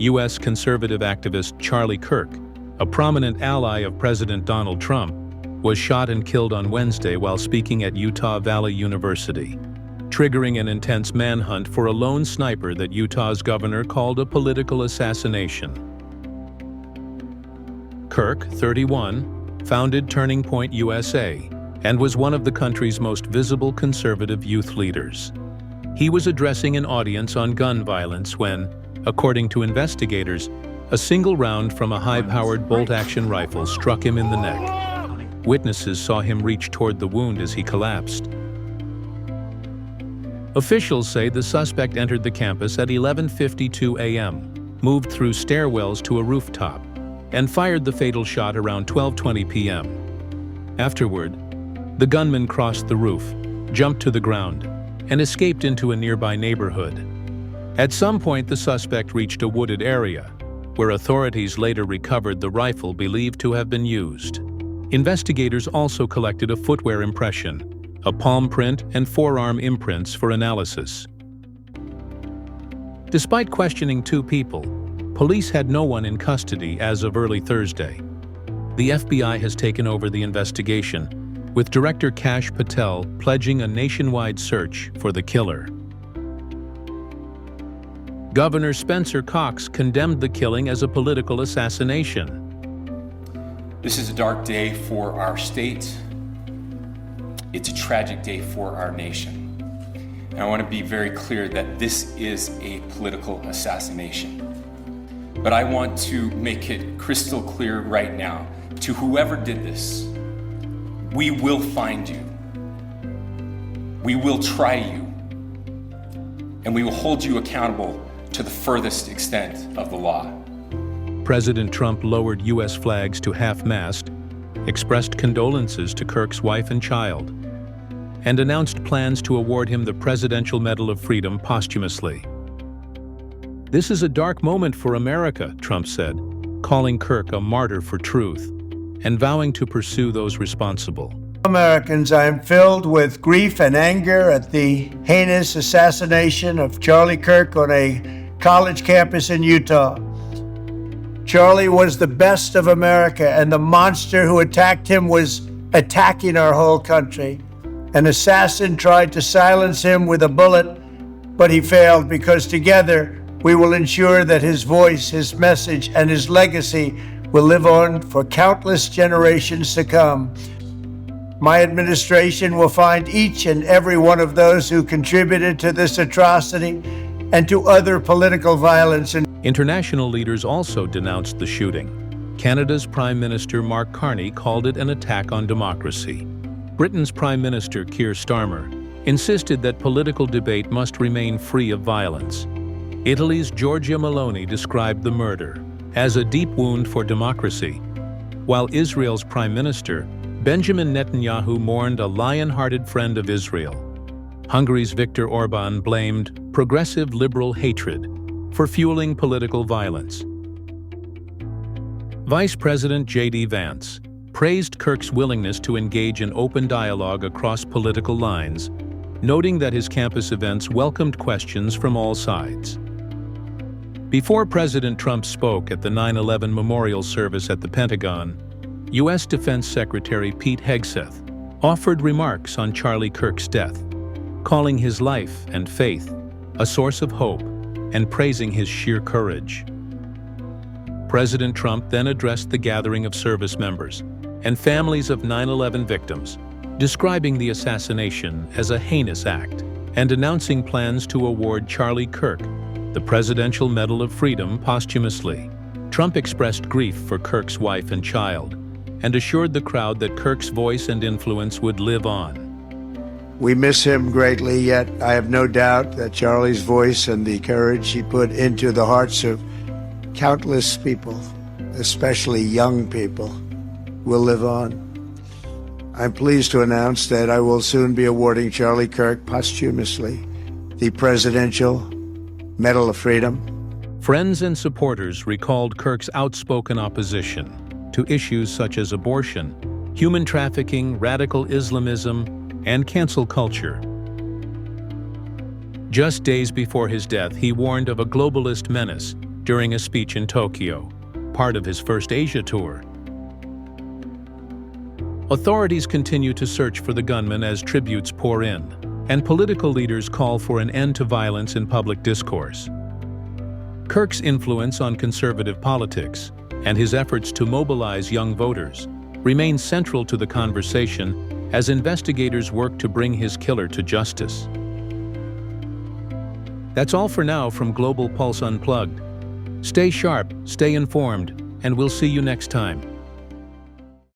U.S. conservative activist Charlie Kirk, a prominent ally of President Donald Trump, was shot and killed on Wednesday while speaking at Utah Valley University, triggering an intense manhunt for a lone sniper that Utah's governor called a political assassination. Kirk, 31, founded Turning Point USA and was one of the country's most visible conservative youth leaders. He was addressing an audience on gun violence when, according to investigators, a single round from a high-powered bolt-action rifle struck him in the neck. Witnesses saw him reach toward the wound as he collapsed. Officials say the suspect entered the campus at 11:52 a.m., moved through stairwells to a rooftop, and fired the fatal shot around 12:20 p.m. Afterward, the gunman crossed the roof, jumped to the ground, and escaped into a nearby neighborhood. At some point, the suspect reached a wooded area, where authorities later recovered the rifle believed to have been used. Investigators also collected a footwear impression, a palm print, and forearm imprints for analysis. Despite questioning two people, police had no one in custody as of early Thursday. The FBI has taken over the investigation, with Director Kash Patel pledging a nationwide search for the killer. Governor Spencer Cox condemned the killing as a political assassination. This is a dark day for our state. It's a tragic day for our nation. And I want to be very clear that this is a political assassination. But I want to make it crystal clear right now to whoever did this, we will find you. We will try you. And we will hold you accountable to the furthest extent of the law. President Trump lowered U.S. flags to half-mast, expressed condolences to Kirk's wife and child, and announced plans to award him the Presidential Medal of Freedom posthumously. "This is a dark moment for America," Trump said, calling Kirk a martyr for truth and vowing to pursue those responsible. Americans, I am filled with grief and anger at the heinous assassination of Charlie Kirk on a college campus in Utah. Charlie was the best of America, and the monster who attacked him was attacking our whole country. An assassin tried to silence him with a bullet, but he failed because together we will ensure that his voice, his message, and his legacy will live on for countless generations to come. My administration will find each and every one of those who contributed to this atrocity and to other political violence. International leaders also denounced the shooting. Canada's Prime Minister Mark Carney called it an attack on democracy. Britain's Prime Minister Keir Starmer insisted that political debate must remain free of violence. Italy's Giorgia Meloni described the murder as a deep wound for democracy, while Israel's Prime Minister Benjamin Netanyahu mourned a lion-hearted friend of Israel. Hungary's Viktor Orban blamed progressive liberal hatred for fueling political violence. Vice President J.D. Vance praised Kirk's willingness to engage in open dialogue across political lines, noting that his campus events welcomed questions from all sides. Before President Trump spoke at the 9/11 memorial service at the Pentagon, U.S. Defense Secretary Pete Hegseth offered remarks on Charlie Kirk's death, calling his life and faith a source of hope and praising his sheer courage. President Trump then addressed the gathering of service members and families of 9/11 victims, describing the assassination as a heinous act and announcing plans to award Charlie Kirk the Presidential Medal of Freedom posthumously. Trump expressed grief for Kirk's wife and child and assured the crowd that Kirk's voice and influence would live on. We miss him greatly, yet I have no doubt that Charlie's voice and the courage he put into the hearts of countless people, especially young people, will live on. I'm pleased to announce that I will soon be awarding Charlie Kirk posthumously the Presidential Medal of Freedom. Friends and supporters recalled Kirk's outspoken opposition to issues such as abortion, human trafficking, radical Islamism, and cancel culture. Just days before his death, he warned of a globalist menace during a speech in Tokyo, part of his first Asia tour. Authorities continue to search for the gunman as tributes pour in, and political leaders call for an end to violence in public discourse. Kirk's influence on conservative politics and his efforts to mobilize young voters remain central to the conversation as investigators work to bring his killer to justice. That's all for now from Global Pulse Unplugged. Stay sharp, stay informed, and we'll see you next time.